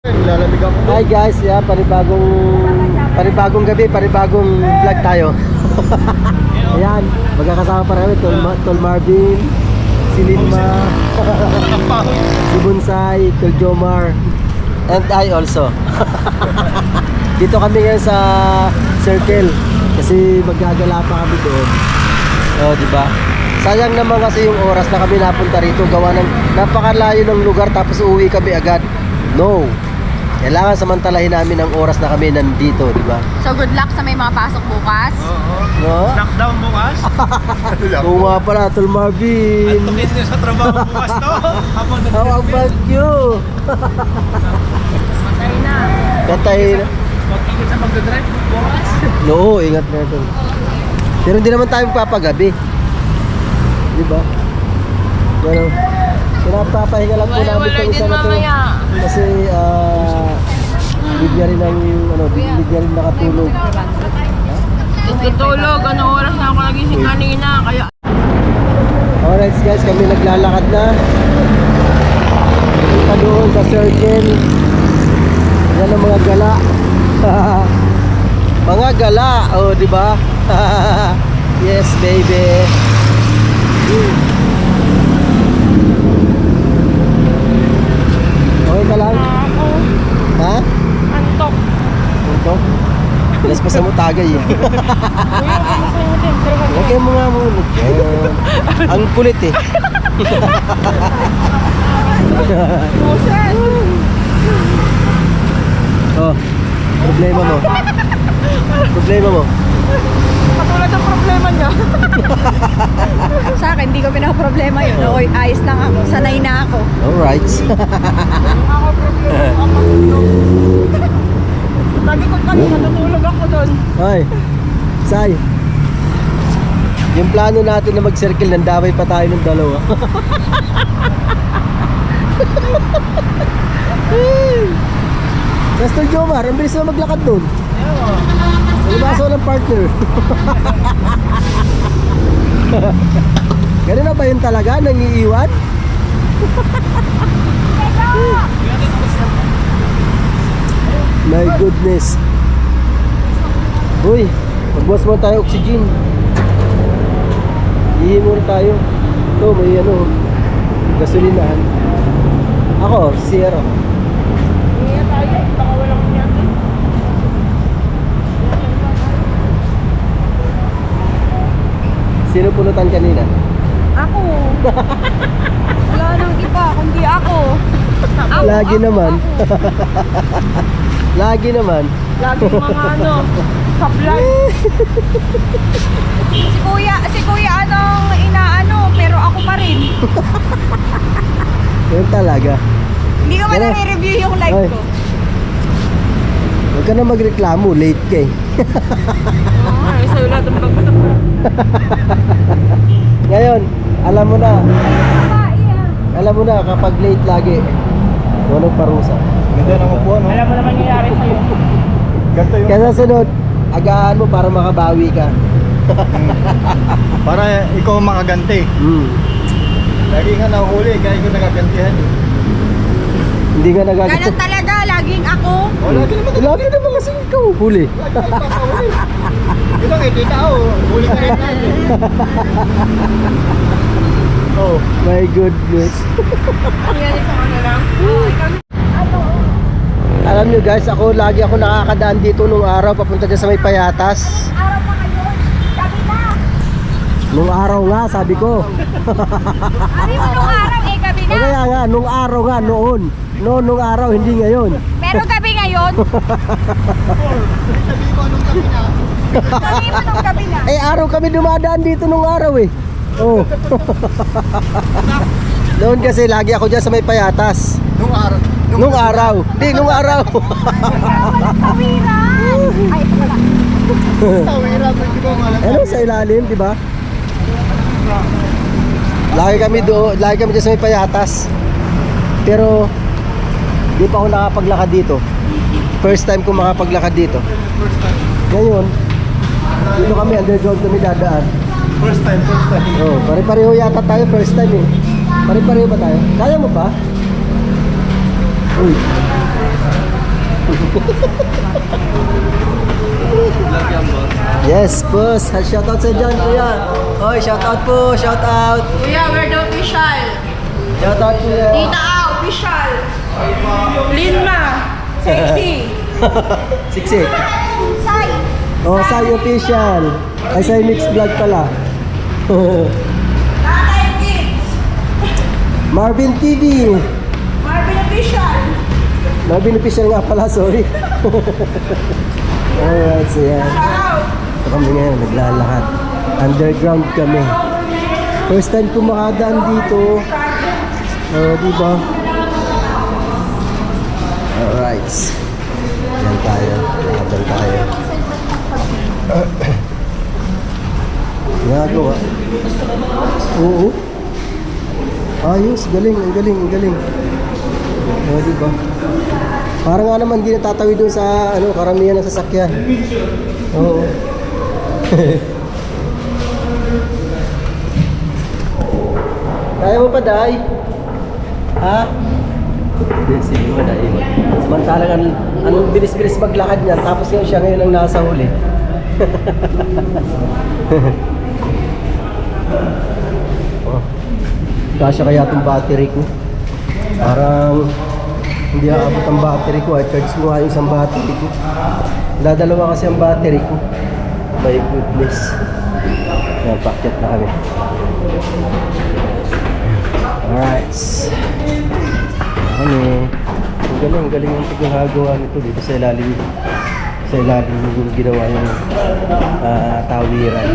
Lalamig ako. Hi guys, panibagong gabi, panibagong vlog tayo. Ayan, magkakasama pa kami, Tol Marvin, si Linma, si Bonsai, Tol Jomar, and I also. Dito kami ngayon sa Circle kasi maggagala pa kami doon. Oh, di ba? Sayang naman kasi yung oras na kami napunta rito, gawa ng napakalayo ng lugar tapos uuwi kami agad. No. Kailangan samantalahin namin ang oras na kami nandito, di ba? So good luck sa may mga pasok bukas. No? Lockdown bukas. Oo nga pala, Tol Marvin. Antukin niyo sa trabaho bukas to. How about you? Patay na. Katay na. Mag-ingat sa magdadrive bukas. Oo, ingat na ito. Pero hindi naman tayo papagabi. Di ba? Pero, pinapapahinga lang po namin itong isa na ito. Kasi, hindi niya rin ang, hindi niya rin nakatulog. Tutulog, anong oras na ako nagising kanina, kaya... Alright guys, kami naglalakad na. Punta doon sa Circle. Yan ang mga gala. Mga gala, oh, di ba? Yes, baby. Okay ka lang? Ha? Antok. Antok? Pilas pa sa mo tagay eh. Huwag kayo mga munod. Ang kulit eh. Oh, problema mo. Problema mo. Katulad ng problema niya. Sa akin, hindi ko pinaproblema yun. Okay, ayos lang ako. Sanay na ako. Alright. Ako problema. Lagi ko kanina natulog ako doon. Ay, Sai. Yung plano natin na mag-circle, nandaway pa tayo ng dalawa. Pastor Jomar, ang bilis na maglakad doon. Lumaso ng partner. Ganun na ba yun talaga? Nangiiwan? My goodness. Uy, magbuwas mo tayo oxygen. Ihi muna tayo. Ito, may gasolinahan. Ako, zero. Hindi tayo. Baka walang nangyari. Sino punutan kanina? Ako. Wala nang iba, kundi ako. Lagi naman. Lagi naman. Lagi mga sa vlog. Si kuya anong inaano, pero ako pa rin. Yun talaga. Hindi ko ba Pero- nare-review yung live Ay. ko? Huwag ka na magreklamo, late ka eh. Oo, sa'yo lahat ang bagsak. Ngayon, alam mo na. Alam mo na, kapag late lagi, walang parusa. Ganda ng upuan, no? Alam mo naman nangyayari sa'yo. Ganto yung... Kaya sa sunod, agahan mo para makabawi ka. Para ikaw ang makaganti. Lagi nga nahuli, kaya ikaw nagagantihan. Hindi ka nagagawa. Ganun talaga, laging ako. O, lagi naman. Lagi naman kasi ikaw huli. Lagi nagpapahuli. Ito kita ako, huli ka rin natin. Oh. My goodness. Nangyayari sa kanila. Alam nyo guys, lagi ako nakakadaan dito nung araw papunta dyan sa may Payatas. Araw pa ngayon, gabi na. Nung araw nga, sabi ko. Ari mo nung araw, gabi O na. kaya nga, nung araw nga, noon. Nung araw, hindi ngayon. Pero gabi ngayon, Sabi ko anong gabi na. sabi mo nung gabi na. Eh, araw kami dumadaan dito nung araw eh. Oh. Noon kasi lagi ako dyan sa may Payatas. Nung araw. Nung araw. Di, nung araw. Walang tawiran. Ay, wala. Tawira, pwede ko malam. Ano sa ilalim, di ba? Lagi kami dyan sa may Payatas. Pero di pa ako nakapaglakad dito. First time ko makapaglakad dito. Ngayon, dito kami underground kami dadaan. First time. Oh, pare-pareho yata tayo first time eh. Pare-pareho ba tayo? Kaya mo pa? Uy. Yes, boss. Shoutout sa dyan, kuya. Oy, shoutout po. Shoutout. Kuya, we're the official. Shoutout, kuya. Tita A, official. Linma, sexy. Siksik. Sai. Oh, Sai official. Ay, Sai mixed vlog pala. Tatay Kids. Marvin TV. Marvin official. Marvin official nga pala, sorry. Alright, so yan. Shout. Ito kami ngayon, naglalakad. Underground kami. First time ko makadaan dito. Diba? Alright. Yan tayo. Lakad tayo. Ginagawa. Oo. Ayos, galing, ang galing, ang galing. Diba? Parang nga naman hindi natatawid doon sa karamihan ng sasakyan. Oo. Kaya mo pa, Day? Ha? Hindi, sige mo, Day. Samantalang ang bilis-bilis maglakad niya, tapos ngayon siya ngayon ang nasa huli. Oh. Kasya kaya itong battery ko. Parang hindi aabot ang battery ko. I-charge mo nga yung isang battery ko. Dadalawa kasi ang battery ko. My goodness. Yan, packet na kami. Alright. Ano? Ang galing yung pagkakagawa nito dito sa ilalim. Sa ilalim yung ginawa yung tawiran.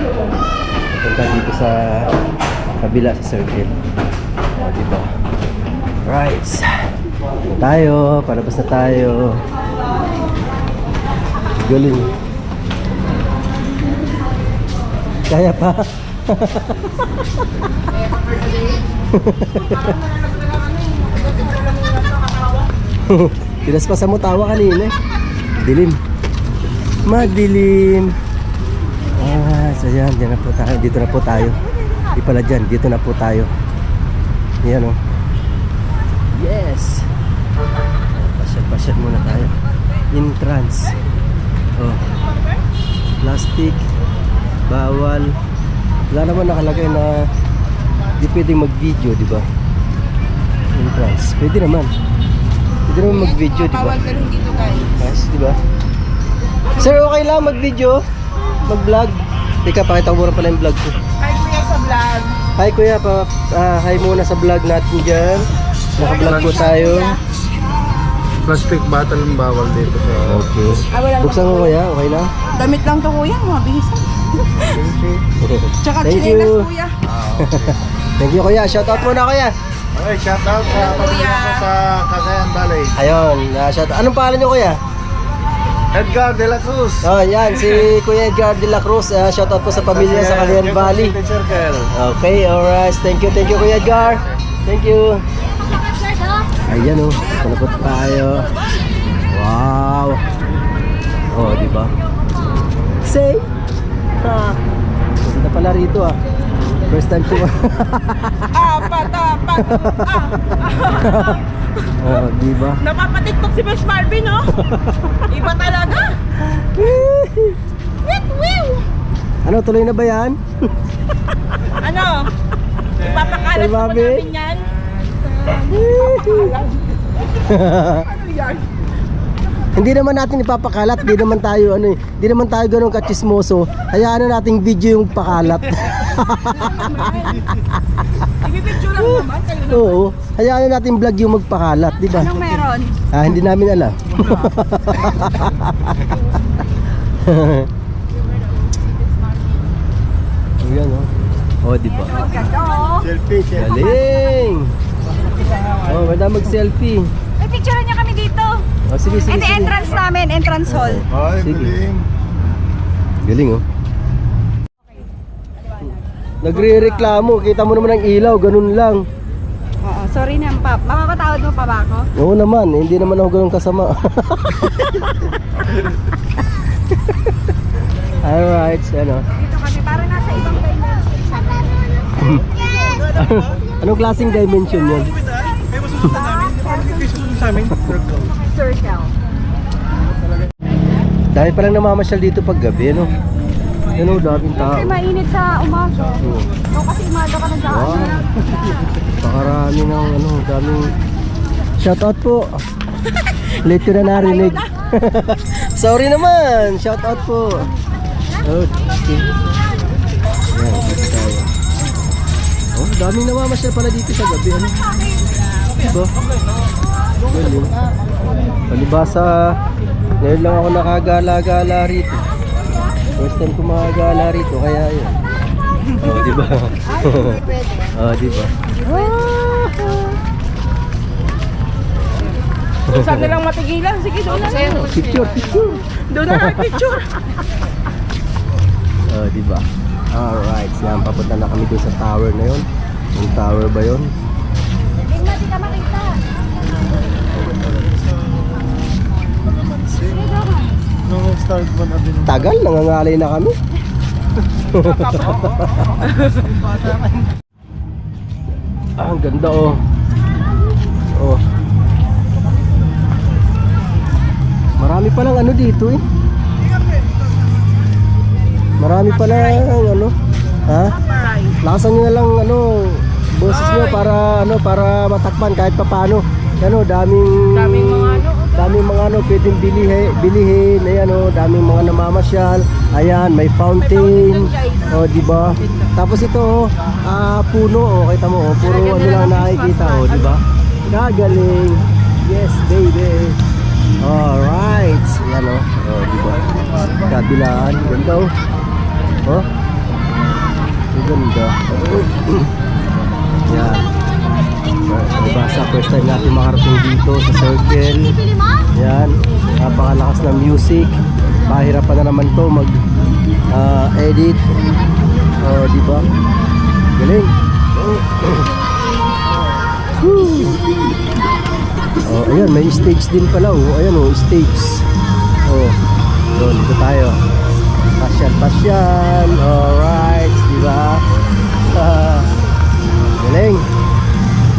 Punta dito sa kabila sa circle. Diba? Right. Tayo, palabas na tayo. Galing. Kaya pa. Pinaspasan mo tawa kanina. Dilim. Madilim. So yan, dyan na po tayo. Dito na po tayo. Di pala dyan, dito na po tayo. Yan o. Yes. Pasyat muna tayo. Entrance. Oh. Plastic. Bawal. Wala naman nakalagay na di pwedeng mag-video, di ba? Entrance. Pwede naman. Pwede naman mag-video, di ba? Bawal ka rin dito, guys. Nice, di ba? Sir, okay lang mag-video? Mag-vlog? Teka, pakita ko muna pala yung vlog ko. Hi, kuya, sa vlog. Hi kuya, hi muna sa vlog natin dyan. Naka-vlog po tayo. Plastic bottle ang bawal dito sa... Okay. Wala Buksan mo kuya, okay na? Damit lang to, kuya. Mabilisan. Tsaka Thank chinelas, you. kuya. Thank you kuya, shoutout muna kuya. Okay, shout out sa pamilya ko sa Cagayan Valley. Ayun, shoutout. Anong pangalan nyo kuya? Edgar de la Cruz. Oh, yan, si Kuya Edgar de la Cruz. Shoutout po sa pamilya sa Cagayan Valley. Circle. Okay, alright. Thank you Kuya Edgar. Thank you. Ayan o, palapot tayo. Wow. Oh, di ba? Say. Ha. Maganda pala rito ah. First time ko. Apat. Oh, di ba? Napapatiktok si Boss Marvin, no? Iba talaga. Ano, tuloy na ba yan? Ano? Ipapakalat Boss mo Marvin? namin yan? Ano yan? Hindi naman natin ipapakalat, di naman tayo di naman tayo ganun kachismoso. Hayaan na nating video yung pakalat. Ibibidyo lang naman kayo na. Oo, hayaan na natin vlog yung magpakalat, di ba? Anong meron? Hindi namin alam. Ayan oh. Oh, di ba? Selfie, selfie. Galing! Oh, madam mag-selfie. May picture niya kami dito. Oh, sige. And the entrance namin, entrance hall. Ay, Sige. galing. Galing oh. Nagre-reklamo, kita mo naman ang ilaw, ganun lang. Oo, sorry na, Pap. Mapapatawad mo pa ba ako? Oo naman, hindi naman ako ganun kasama. Alright, ano? Dito kami, parang nasa ibang dimension. Anong klaseng dimension yun? Sa amin, Circle. Dahil palang namamasyal dito pag gabi, no? Yan o, daming tao. Kasi mainit sa umaga. Oo. No, kasi umaga ka na dyan. Wow. Pakarami ng ano, daming shoutout po. Late ko na narinig. Sorry naman, shoutout po. Okay. Ayan, dito tayo. Oh, daming namamasyal pala dito sa gabi. Ano? Diba? Galing. Palibasa, ngayon lang ako nakagala-gala rito. First time ko makagala rito, kaya yun. Oh, diba? Oh, diba? Saan nilang matigilan? Sige, doon na lang. Picture, picture. Doon na lang, picture. Oh, diba? Alright, yan, papunta na kami dun sa tower na yun. Yung tower ba yun? Hindi ka makita. Nung start mo na din. Tagal, nangangalay na kami. Ah, ang ganda oh. Oh. Marami palang ano dito eh. Marami palang ano. Ha? Lakasan nyo na lang ano, boses nyo para ano, para matakpan kahit papaano. Ano, daming mga ano pwedeng bilihin. Ayan oh, daming mga namamasyal. Ayan, may fountain. Oh, di ba? Tapos ito puno oh, kita mo oh, puro ano lang nakikita oh, di ba? Gagaling. Yes, baby. Alright. Ayan oh. Oh, di ba? Kabilaan, ganda oh. Oh. Ang ganda. Yan. Diba sa first time natin makarating dito sa circle. Yan. Napakalakas ng music. Mahirapan na naman to mag edit. Oh, diba? Galing. Oh, ayan, may stage din pala oh. Ayan oh, stage. Oh. Doon, dito tayo. Pasyal. Alright, diba? Galing.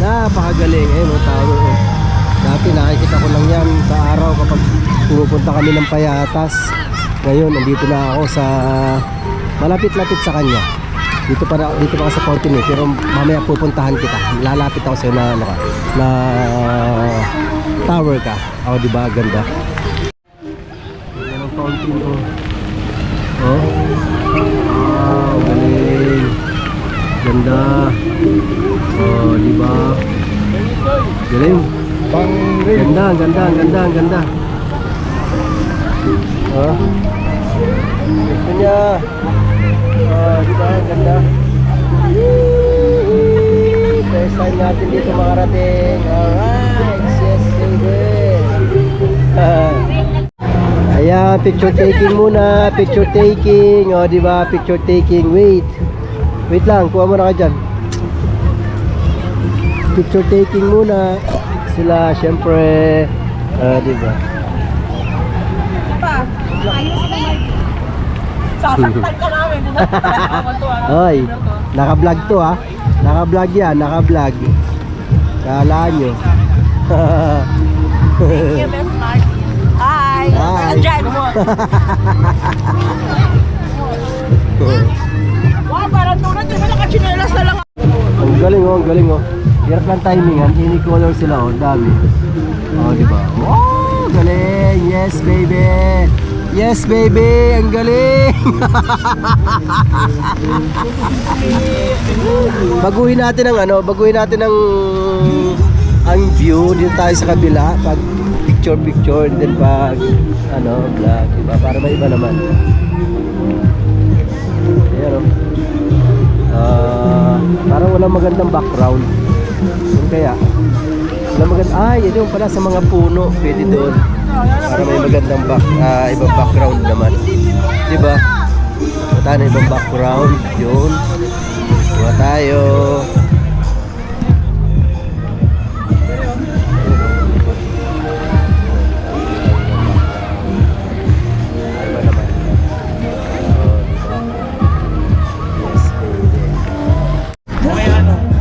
Napakagaling. Ayun oh, tower oh. Dati nakikita ko lang yan sa araw kapag pumupunta kami ng Payatas. Ngayon, nandito na ako sa malapit-lapit sa kanya. Dito pa ka sa fountain eh. Pero mamaya pupuntahan kita. Lalapit ako sa'yo na, ano ka, na tower ka. O, diba? Ganda. Yan ang fountain oh. Oh. Wow, galing. Ganda. Oh, diba? Galing. Ganda. Oh. Gusto niya. Oh, diba? Ganda. First time natin dito makarating. Alright. Yes, baby. Ayan, picture taking muna. Picture taking. O, diba? Picture taking. Wait lang. Kuha muna ka dyan. Picture taking muna. Sila, syempre. Diba? Sasaktan ka namin. Hoy, naka-vlog to ha. Naka-vlog yan, naka-vlog. Kala nyo. Thank you, Best Mark. Hi. Hi. Drive mo. Wow, parang tunad. Di ba nakachinelas na lang? Ang galing oh. Hirap lang timingan. Ini-color sila oh, dami. Oh, di ba? Wow, galing. Yes, baby. Yes, baby. Ang galing. Baguhin natin ang view dito tayo sa kabila pag picture then pag vlog, diba? Para may iba naman. Ayan parang walang magandang background. Yun kaya walang magandang, yun yung pala sa mga puno pwede doon para may magandang ibang background naman, diba? Punta na ibang background yun. Buha tayo.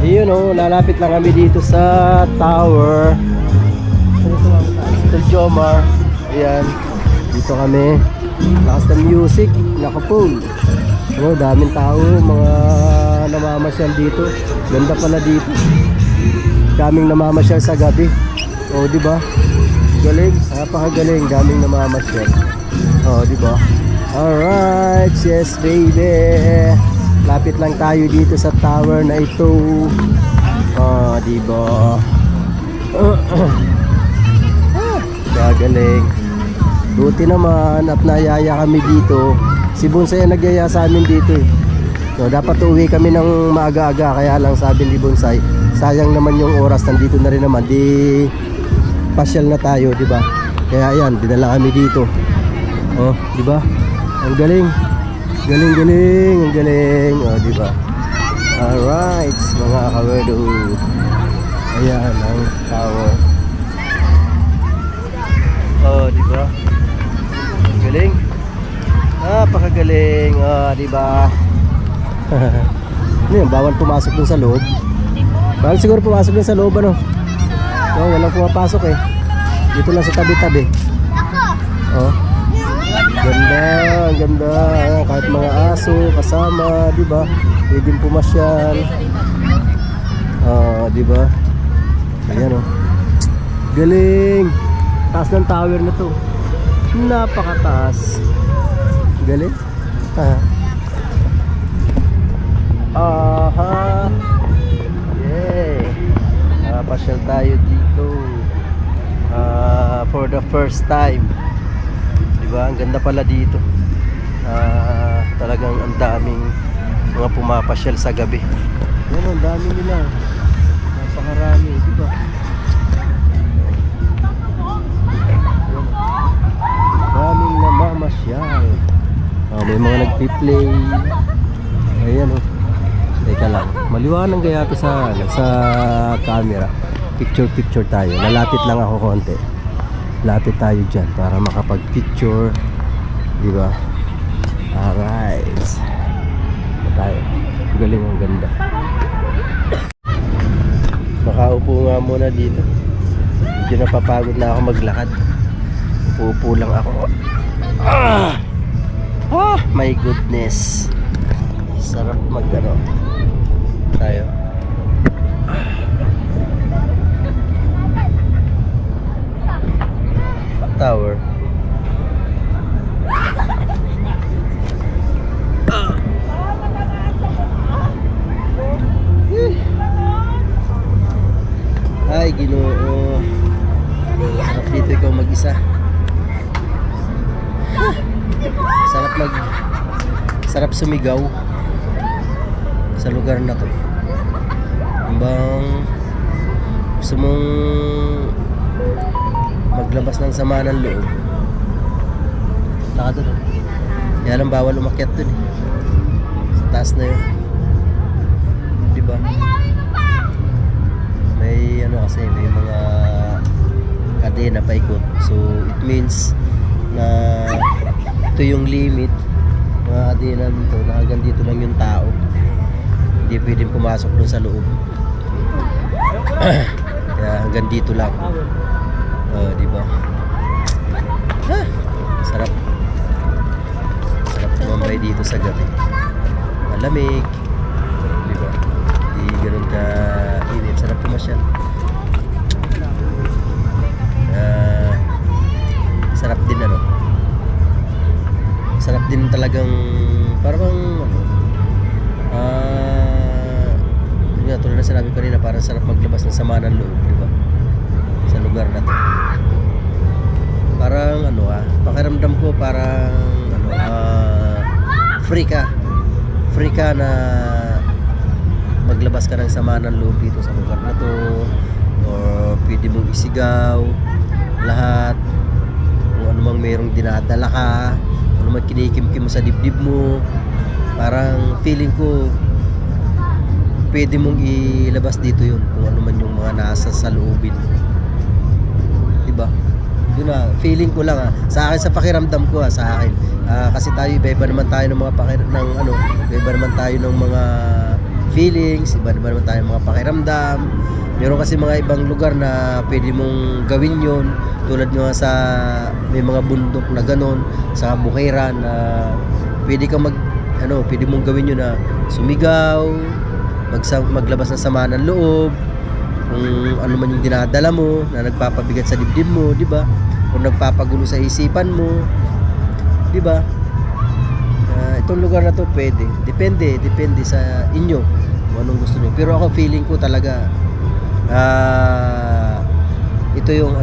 Ayun oh, lalapit lang kami dito sa tower. Ito Jomar. Ayan, dito kami. Lakas ng music, naka-full. Oh, daming tao, mga namamasyal dito. Ganda pala dito. Daming namamasyal sa gabi. Oh, di ba? Galing, napakagaling, daming namamasyal. Oh, di ba? Alright, yes baby. Lapit lang tayo dito sa tower na ito. Oh, di ba? Gagaling. Buti naman at nayaya kami dito. Si Bonsai ang nagyaya sa amin dito eh. So, dapat uwi kami ng maaga-aga. Kaya lang sabi ni Bonsai, sayang naman yung oras, nandito na rin naman. Di pasyal na tayo, di ba? Kaya yan, dinala kami dito. Oh, di ba? Ang galing. Galing, ang galing. Oh, di ba? Alright, mga kawerdo. Ayan ang tower. Oh, di ba? Galing. Napakagaling. Oh, di ba? Ano yun, bawal pumasok dun sa loob. Bawal siguro pumasok dun sa loob, ano? Oh, walang pumapasok eh. Dito lang sa tabi-tabi. Oh. Ganda, ang ganda. Ayan, kahit mga aso kasama, di ba? Pwedeng pumasyal. Oh, di ba? Ayan oh. Galing. Taas ng tower na to. Napakataas. Galing. Aha. Yay. Pasyal tayo dito. For the first time. Diba? Ang ganda pala dito. Talagang ang daming mga pumapasyal sa gabi. Yan, ang dami nila. Napakarami, diba? Daming namamasyal. May mga nagpi-play. Ayan oh. Teka lang. Maliwanag kaya ito sa camera. Picture tayo. Lalapit lang ako konti. Lapit tayo dyan para makapag-picture. Diba? Alright. Tayo. Galing, ang ganda. Makaupo nga muna dito. Medyo napapagod na ako maglakad. Upo lang ako. My goodness. Sarap mag-ano. Tayo. Tower. Ay, Ginoo. Sarap dito ikaw mag-isa. Sarap sumigaw sa lugar na to. Hambang gusto mong maglabas ng sama ng loob, taka doon. Kaya lang bawal umakyat doon eh. Sa taas na yun, diba? May ano kasi, may mga kadena paikot. So it means na ito yung limit. Mga kadena dito, na hanggang dito lang yung tao. Hindi pwedeng pumasok doon sa loob. Kaya hanggang dito lang. Di ba? Sarap. Sarap tumambay dito sa gabi. Malamig. Di ba? Hindi ganoon ka init. Sarap pumasyal. Sarap din ano. Sarap din talagang parang ano, tulad na sinabi ko kanina, parang sarap maglabas ng sama ng loob, di ba? Sa lugar na to. Parang ano pakiramdam ko parang ano, free ka na maglabas ka ng sama ng loob dito sa lugar na to, or pwede mong isigaw lahat kung ano mang mayroong dinadala ka, ano mang kinikimkim mo sa dibdib mo. Parang feeling ko pwede mong ilabas dito yun kung ano man yung mga nasa sa loobin, diba? Yun na, feeling ko lang sa akin, sa pakiramdam ko sa akin, kasi tayo iba naman tayo ng mga iba naman tayo ng mga feelings, iba naman tayo ng mga pakiramdam. Meron kasi mga ibang lugar na pwede mong gawin yon, tulad nga sa may mga bundok na ganon, sa bukiran na pwede kang pwede mong gawin yun na sumigaw, maglabas ng sama ng loob, kung ano man yung dinadala mo na nagpapabigat sa dibdib mo, di ba? O nagpapagulo sa isipan mo, di ba? Itong lugar na to pwede. Depende sa inyo kung anong gusto niyo. Pero ako feeling ko talaga ito yung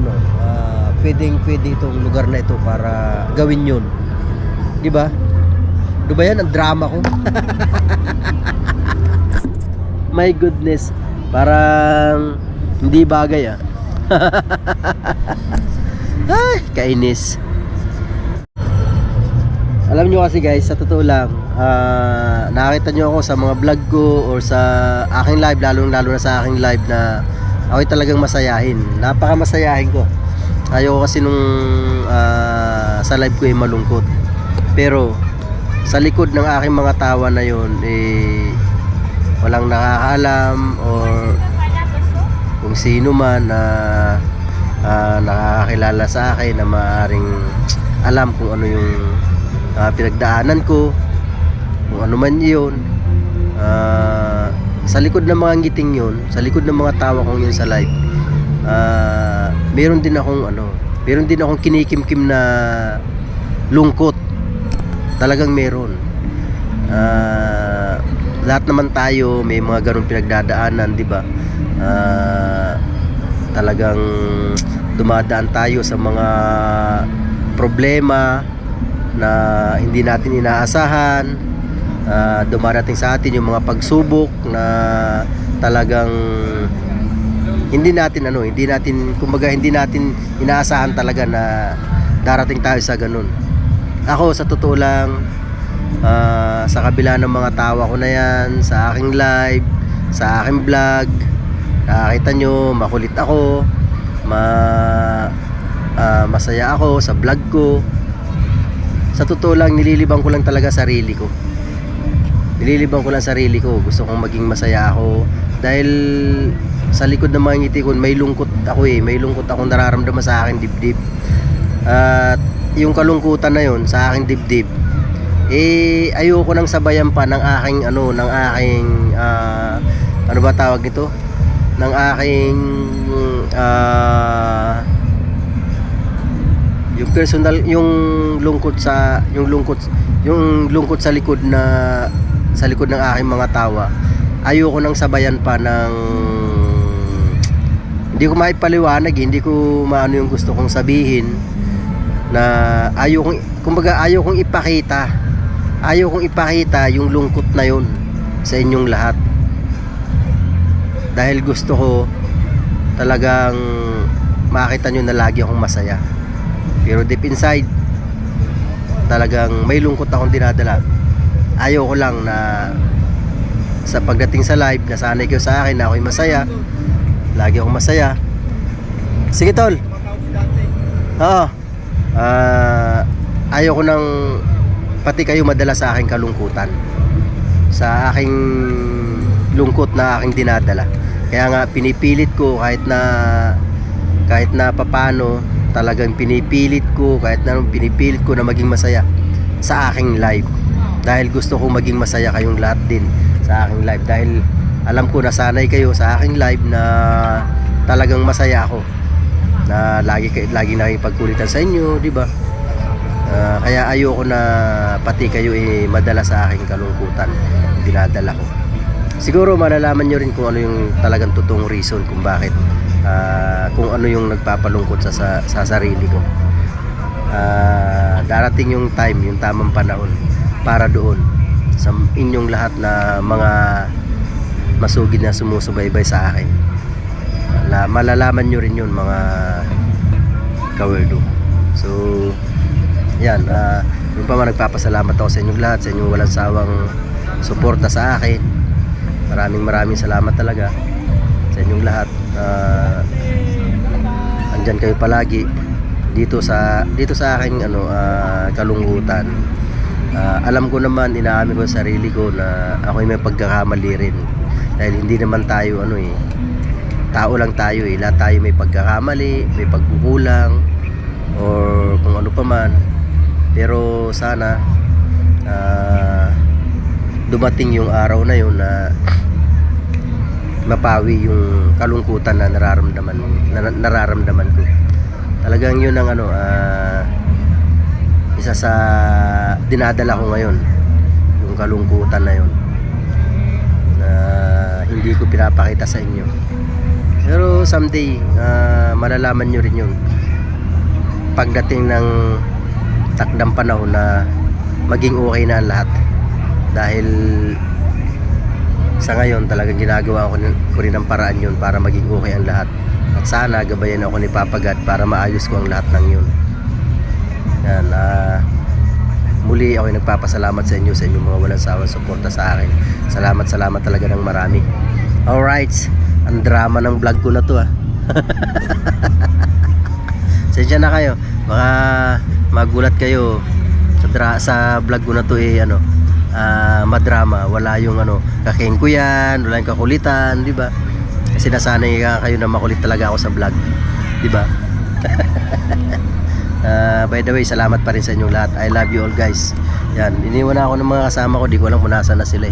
pwede itong lugar na ito para gawin yun, di ba? Di ba yan ang drama ko? My goodness, parang hindi bagay ay, kainis. Alam nyo kasi guys, sa totoo lang, nakakita nyo ako sa mga vlog ko or sa aking live, lalo na sa aking live na ako'y talagang masayahin. Napakamasayahin ko. Ayoko kasi nung sa live ko ay malungkot. Pero sa likod ng aking mga tawa na yun, walang nakakaalam or kung sino man na nakakakilala sa akin na maaaring alam kung ano yung pinagdaanan ko, kung ano man yun. Sa likod ng mga ngiting yun, sa likod ng mga tawa kong yun sa live, meron din akong kinikimkim na lungkot. Talagang meron. Lahat naman tayo may mga ganong pinagdadaanan, di ba? Talagang dumadaan tayo sa mga problema na hindi natin inaasahan. Dumarating sa atin yung mga pagsubok na talagang hindi natin kumbaga hindi natin inaasahan talaga na darating tayo sa ganun. Ako sa totoo lang, sa kabila ng mga tawa ko na yan sa aking live, sa aking vlog, nakakita nyo makulit ako, masaya ako sa vlog ko. Sa totoo lang, nililibang ko lang talaga sarili ko. Gusto kong maging masaya ako. Dahil sa likod ng mga ngiti ko, may lungkot ako may lungkot akong nararamdaman sa aking dibdib. At yung kalungkutan na yun sa aking dibdib, ayoko nang sabayan pa ng aking ano ba tawag nito? Ng aking yung personal, yung lungkot sa likod ng aking mga tawa. Ayoko nang sabayan pa ng, hindi ko maipaliwanag, hindi ko maano yung gusto kong sabihin, na ayokong ipakita yung lungkot na yun sa inyong lahat. Dahil gusto ko talagang makita nyo na lagi akong masaya. Pero deep inside, talagang may lungkot akong dinadala. Ayoko lang na sa pagdating sa live, nasanay kayo sa akin na ako'y masaya, lagi akong masaya. Sige tol. Oo. Ayoko nang pati kayo madala sa aking kalungkutan, sa aking lungkot na aking dinadala. Kaya nga pinipilit ko kahit na papano, talagang pinipilit ko na maging masaya sa aking live. Dahil gusto ko maging masaya kayong lahat din sa aking live. Dahil alam ko nasanay kayo sa aking live na talagang masaya ako, na lagi nakipagkulitan sa inyo, di ba? Kaya ayoko na pati kayo madala sa aking kalungkutan dinadala ko. Siguro malalaman nyo rin kung ano yung talagang totoong reason kung bakit, kung ano yung nagpapalungkot sa sarili ko. Darating yung time, yung tamang panahon para doon sa inyong lahat na mga masugid na sumusubaybay sa akin. Malalaman nyo rin yun, mga kawerdo. So yan, yung pa man, nagpapasalamat ako sa inyong lahat, sa inyong walang sawang suporta sa akin. Maraming salamat talaga sa inyong lahat. Andyan kayo palagi dito sa aking kalungkutan. Alam ko naman, inaamin ko sa sarili ko na ako may pagkakamali rin, dahil hindi naman tayo tao lang tayo eh. Lahat tayo may pagkakamali, may pagkukulang, or kung ano pa man. Pero sana dumating yung araw na yun na mapawi yung kalungkutan na nararamdaman ko. Talagang yun ang isa sa dinadala ko ngayon, yung kalungkutan na yun na hindi ko pinapakita sa inyo. Pero someday malalaman nyo rin yun pagdating ng takdang panahon na maging okay na ang lahat. Dahil sa ngayon talagang ginagawa ko rin ang paraan yun para maging okay ang lahat. At sana gabayan ako ni Papa God para maayos ko ang lahat ng yun. Yan, muli ako nagpapasalamat sa inyo, sa inyong mga walang sawang suporta sa akin. Salamat talaga ng marami. Alright, ang drama ng vlog ko na to Sensya na kayo, baka magulat kayo sa vlog ko na to madrama. Wala yung kakengkuyan, wala yung kakulitan, di ba? Kasi nasanay kayo na makulit talaga ako sa vlog, di ba? By the way, salamat pa rin sa inyong lahat. I love you all guys. Yan, iniwan ako ng mga kasama ko, di ko alam kung nasaan na sila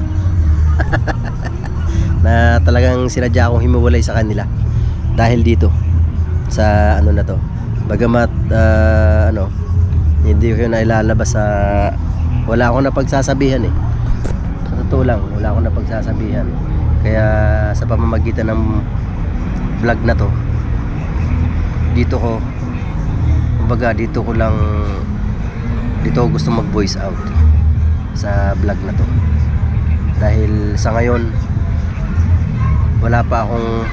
na talagang sinadya akong himiwalay sa kanila dahil dito sa na to. Bagamat hindi ko na ilalabas sa wala akong napagsasabihan sa totoo lang, wala akong napagsasabihan. Kaya sa pamamagitan ng vlog na to, dito ko gusto mag voice out sa vlog na to. Dahil sa ngayon wala pa akong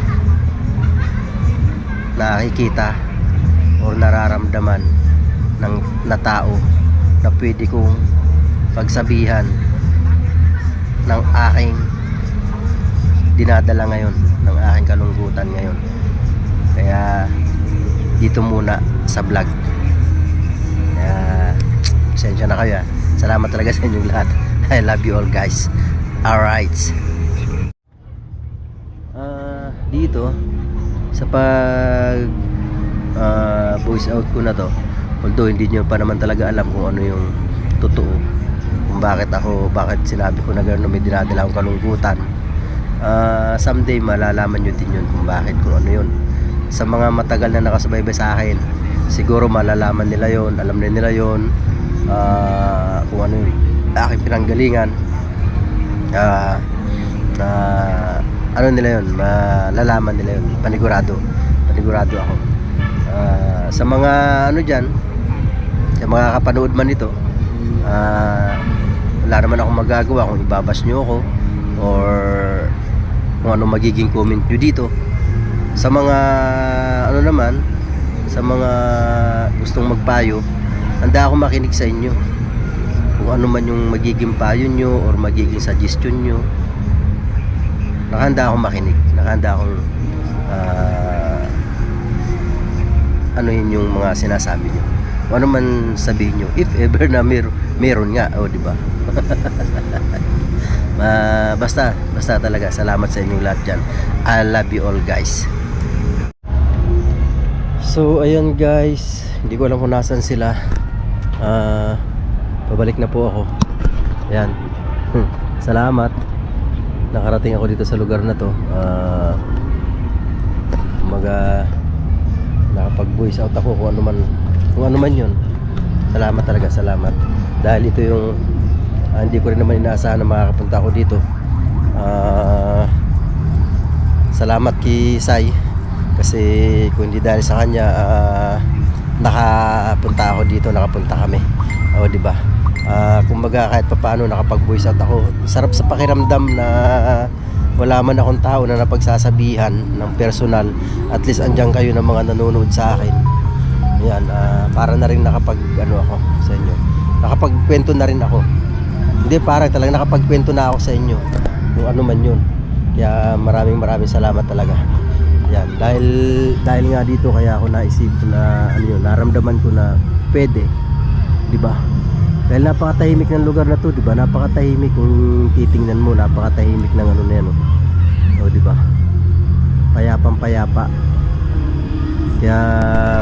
nakikita o nararamdaman na tao na pwede kong pagsabihan ng aking dinadala ngayon, ng aking kalungkutan ngayon. Kaya dito muna sa vlog. Kaya pasensya na kayo. Salamat talaga sa inyong lahat. I love you all guys. Alright, dito sa pag voice out ko na to, although hindi nyo pa naman talaga alam kung ano yung totoo, kung bakit sinabi ko na gano'n, may dinadala akong kalungkutan. Someday malalaman nyo din yun kung bakit, kung ano yun. Sa mga matagal na nakasubaybay sa akin, siguro malalaman nila yon, alam na nila yon, kung ano yung aking pinanggalingan, nila yon, malalaman nila yon, panigurado ako. Sa mga dyan, sa mga kapanood man ito, wala naman akong magagawa kung ibabas nyo ako or kung ano magiging comment nyo dito. Sa mga naman, sa mga gustong magpayo, handa ako makinig sa inyo. Kung ano man yung magiging payo nyo or magiging suggestion nyo, nakahanda akong makinig, nakahanda akong yun yung mga sinasabi nyo, kung ano man sabihin nyo, if ever na meron nga, diba? Basta talaga, salamat sa inyong lahat dyan. I love you all guys. So ayan guys, hindi ko alam kung nasan sila. Pabalik na po ako. Ayan. Salamat, nakarating ako dito sa lugar na to. Nakapag voice out ako kung ano man yun. Salamat talaga, salamat. Dahil ito yung hindi ko rin naman inaasahan na makakapunta ako dito. Salamat kay Sai, kasi kung hindi dahil sa kanya nakapunta ako dito, nakapunta kami. Diba? Kumbaga kahit papaano nakapag voice out ako. Sarap sa pakiramdam na wala man akong tao na napagsasabihan ng personal. At least andyan kayo ng mga nanonood sa akin. Ayan, para na rin ako sa inyo. Nakapagkwento na rin ako. Hindi, parang talagang nakapagkwento na ako sa inyo kung ano man yun. Kaya maraming salamat talaga. Yan, dahil nga dito kaya ako naisip na naramdaman ko na pwede, di ba? Dahil napakatahimik ng lugar na to, di ba? Napakatahimik kung titingnan mo, napakatahimik ng na yan, di ba? payapang payapa. Kaya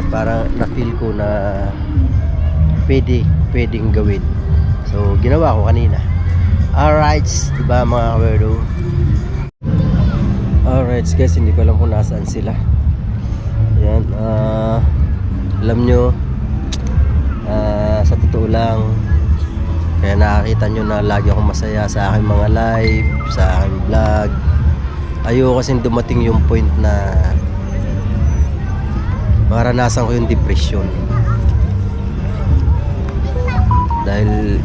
parang na-feel ko na pwedeng gawin. So ginawa ko kanina. Alright, diba mga kawerdo? Alright guys, hindi ko alam kung nasaan sila. Yan, alam nyo, sa totoo lang, kaya nakakita nyo na lagi akong masaya sa aking mga live, sa aking vlog. Ayoko kasing dumating yung point na maranasan ko yung depression. Dahil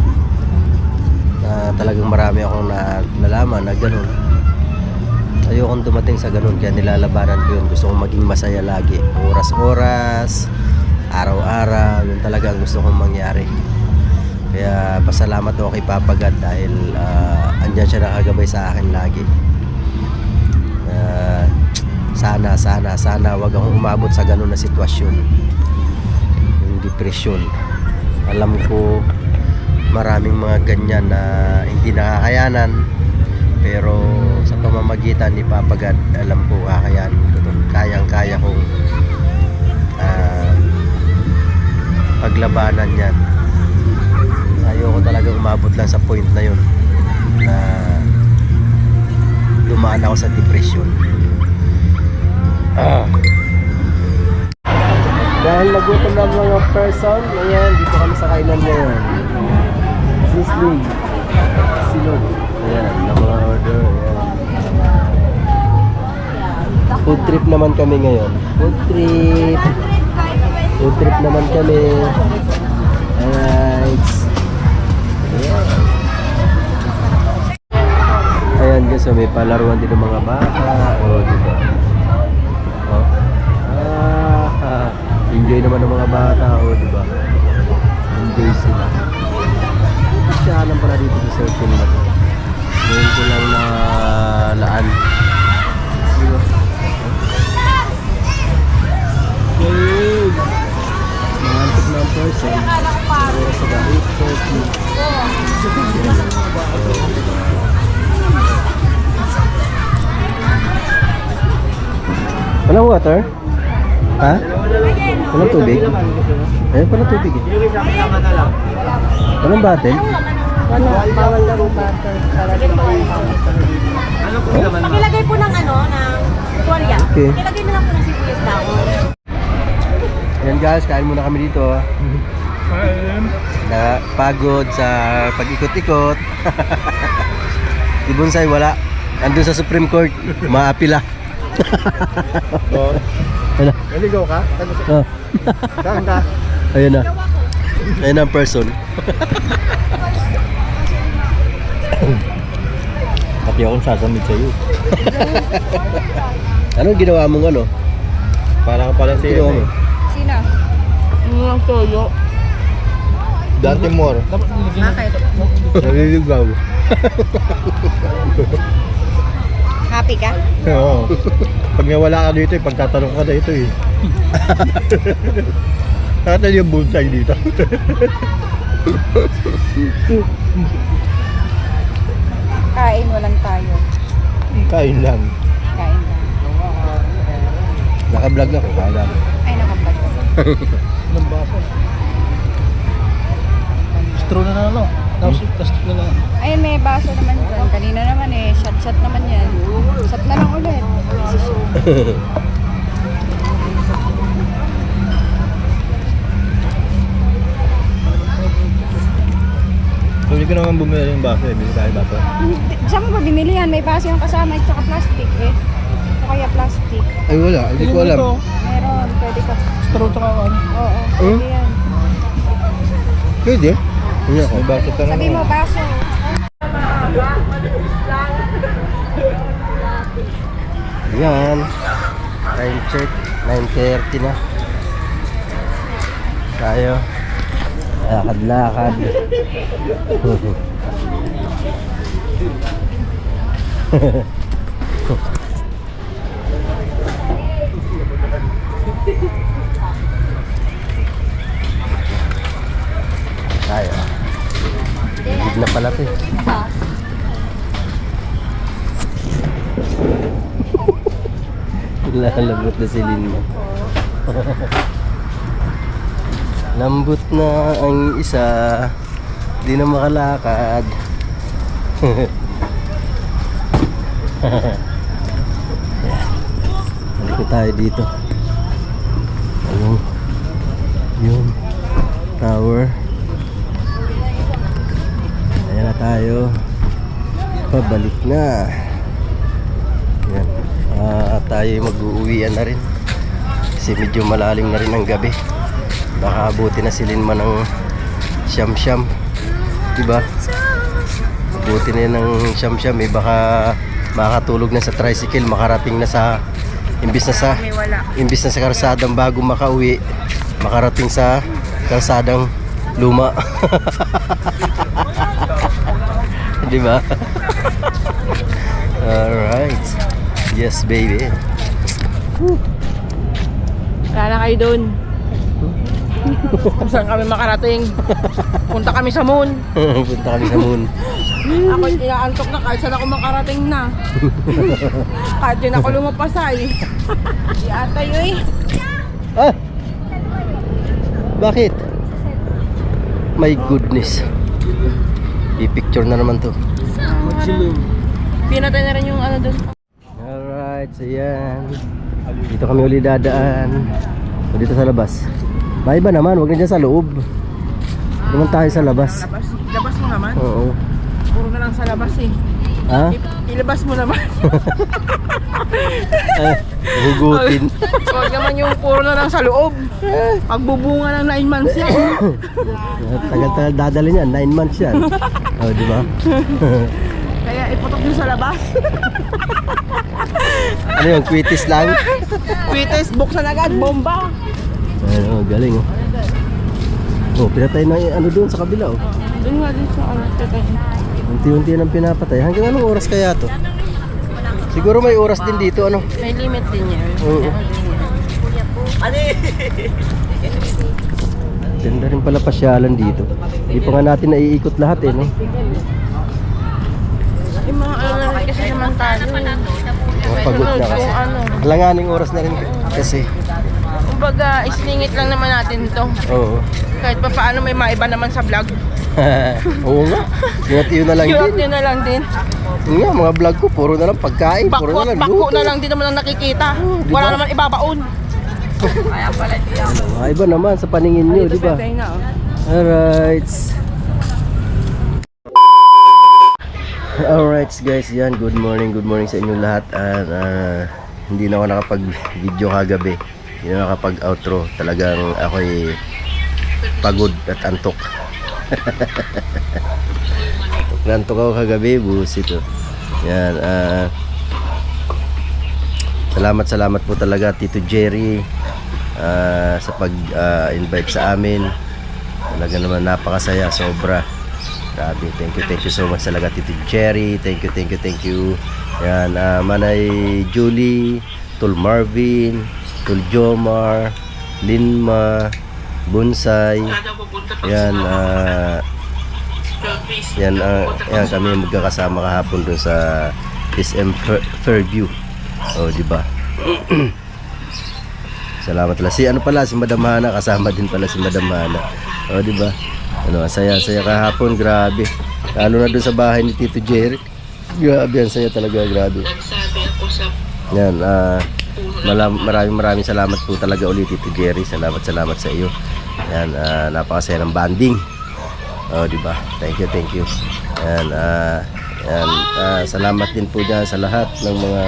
talagang marami akong nalaman na ganun. Ayokong dumating sa ganun, kaya nilalabanan ko yun. Gusto kong maging masaya lagi, oras-oras, araw-araw. Yun talaga ang gusto kong mangyari. Kaya pasalamat ako kay Papa God dahil andyan siya nakagabay sa akin lagi. Sana wag akong umabot sa ganun na sitwasyon, yung depression. Alam ko maraming mga ganyan na hindi nakakayanan, pero sa pamamagitan ni Papa God, alam ko kakayanin ko to. Kayang-kaya kong paglabanan yan. Ayoko talaga umabot lang sa point na yun na dumaan ako sa depression. Dahil nagutom na mga person, ayan, dito kami sa kainan ngayon. Sizzling, silog. Ayan, na mga order. Ayan. Food trip naman kami ngayon. Food trip naman kami. Alright. Ayan guys, so may palaruan din ng mga bata. O, diba? Enjoy naman ng mga bata. O, diba? Enjoy sila. Pasyalan pala dito sa circle na to. Ngayon ko lang na laan. Diba? Okay. Mangantok na ang person. Sa dahil 30. Walang water? Ha? Walang tubig? Ayun pala tubig eh. Walang bottle? Wala, bawal lang yung butter. Pakilagay po ng ng tuwalya. Okay. Pakilagay na lang po ng sibuyas dahon. Ayan guys, kain muna kami dito. Pagod sa pag-ikot-ikot. Si Bonsai wala. Andun sa Supreme Court. Maapila. Naligaw ka? Oh. Saan ka? Ayun na. Ayun ang person. Pati akong sasamid sa'yo. Anong ginawa mong ano? Para ka pala si Ginawa mo? Sino? Ang toyo. Dante more. Bakit? Naliligaw. Happy ka? Oo. Pag nawala ka dito, pagtatanong ka dito eh. Nakata yung bonsai dito. Kain, walang tayo. Kain lang. Kain lang. Naka-vlog na ko, kala mo. Ay, nakapag ko. Ng baso. Straw na na lang. Plastic na lang. Ayun, may baso naman dyan. Kanina naman shot naman yan. Shot na lang ulit. Hindi ko naman bumili yung baso eh. Bili tayo baso. Saan mo ba binili yan? May baso yung kasama at saka plastic eh. O kaya plastic. Ay wala, hindi ko alam. Meron, pwede ka. Straw to ka ano? Oo, pwede yan. Pwede? Hindi ako. May baso ka na. Sabi mo, baso. Yan. Time check. 9:30 na. Tayo. Lakad-lakad. Tayo. Hindi na pala ito eh. Lalambot na si Linma. Lambot na ang isa, di na makalakad. Balik na tayo dito. Ayun, yun, tower. Ayan na tayo. Pabalik na. Ayan. Tayo mag-uuwian na rin kasi medyo malalim na rin ang gabi. Baka abuti na si Linma ng siyam-siyam, diba? Abuti na yan ng siyam-siyam eh. Baka makatulog na sa tricycle, makarating na sa imbis na sa kalsadang bago makauwi, makarating sa kalsadang luma. Diba? Alright. Yes, baby. Wala na kayo dun. Kung saan kami makarating. Punta kami sa moon. Punta kami sa moon. Ako inaantok na kahit saan ako makarating na. Kahit din ako lumapasay. Si atay eh. Ah! Bakit? My goodness. I-picture na naman to. Pinatay na rin yung ano dun. Alright, so yan. Dito kami uli dadaan. O dito sa labas. May iba naman, huwag na dyan sa loob. Naman tayo sa labas. Labas mo naman? Oo. Puro na lang sa labas eh. Ha? Ilabas mo naman. Hugutin. Huwag naman yung puro na lang sa loob. Pagbubunga ng 9 months yan. Tagal-tagal dadali niyan, 9 months yan. O, di ba? Kaya iputok nyo sa labas. Ano yung quitis lang? Quites, buksan agad, bomba. Ano, galing oh. Oh, pinatay na ano doon sa kabila oh. Doon nga din sa ano, tatay. Unti-unti nang pinapatay. Hanggang anong oras kaya to? Siguro may oras din dito ano? May limit din yan. Oo. Ganda rin pala pasyalan dito. Hindi pa nga natin naiikot lahat eh no? Yung mga ano na rin kasi samantala. Pagod na kasi. Ano. Alanganing oras na rin kasi. Kumbaga, islingit lang naman natin to. Oo. Kahit pa paano may maiba naman sa vlog. Oo nga. Yun na lang din. Yun na lang din. Yun nga, mga vlog ko, puro na lang pagkain. Puro na lang Bako luto. na lang din naman ang nakikita. Diba? Wala naman ibabaon. Kaya pala diyan. Mga iba naman sa paningin nyo, di ba? Alright. Alright guys, yan. Good morning sa inyo lahat. At hindi na ako nakapag-video kagabi. Hindi na nakapag-outro. Talagang ako'y pagod at antok. Nantok ako kagabi, busit oh. Yan, salamat po talaga Tito Jerry sa pag-invite sa amin. Talaga naman napakasaya, sobra. Grabe, thank you so much talaga Tito Jerry. Thank you. Yan, Manay Julie, Tol Marvin, Tol Jomar, Linma, Bonsai. Yan, yan kami magkakasama kahapon dun sa SM Fairview. Oh, di ba? Salamat pala. Si Madam Hana, kasama din pala si Madam Hana. Oh, di ba? Ano, saya kahapon, grabe. Lalo na dun sa bahay ni Tito Jerry. Grabe, ang saya talaga, grabe. Yan, maraming salamat po talaga ulit Tito Jerry. Salamat sa iyo. Yan, napakasaya ng banding. Oh, di ba? Thank you. Yan, salamat din po dyan sa lahat ng mga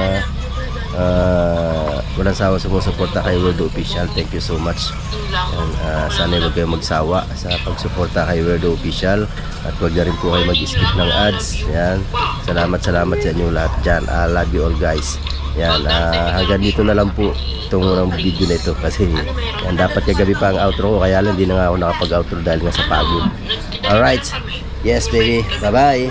walang sawa sumusuporta kay Weirdo Official. Thank you so much. Yan, sana huwag kayo magsawa sa pagsuporta kay Weirdo Official at huwag na rin po kayo mag-skip ng ads. Yan, salamat sa inyo lahat dyan. I love you all guys. Yan, hanggang dito na lang po itong video na ito kasi yan, dapat kagabi pa ang outro ko, kaya lang hindi na nga ako nakapag-outro dahil nga sa pagod. Alright, yes baby, bye bye.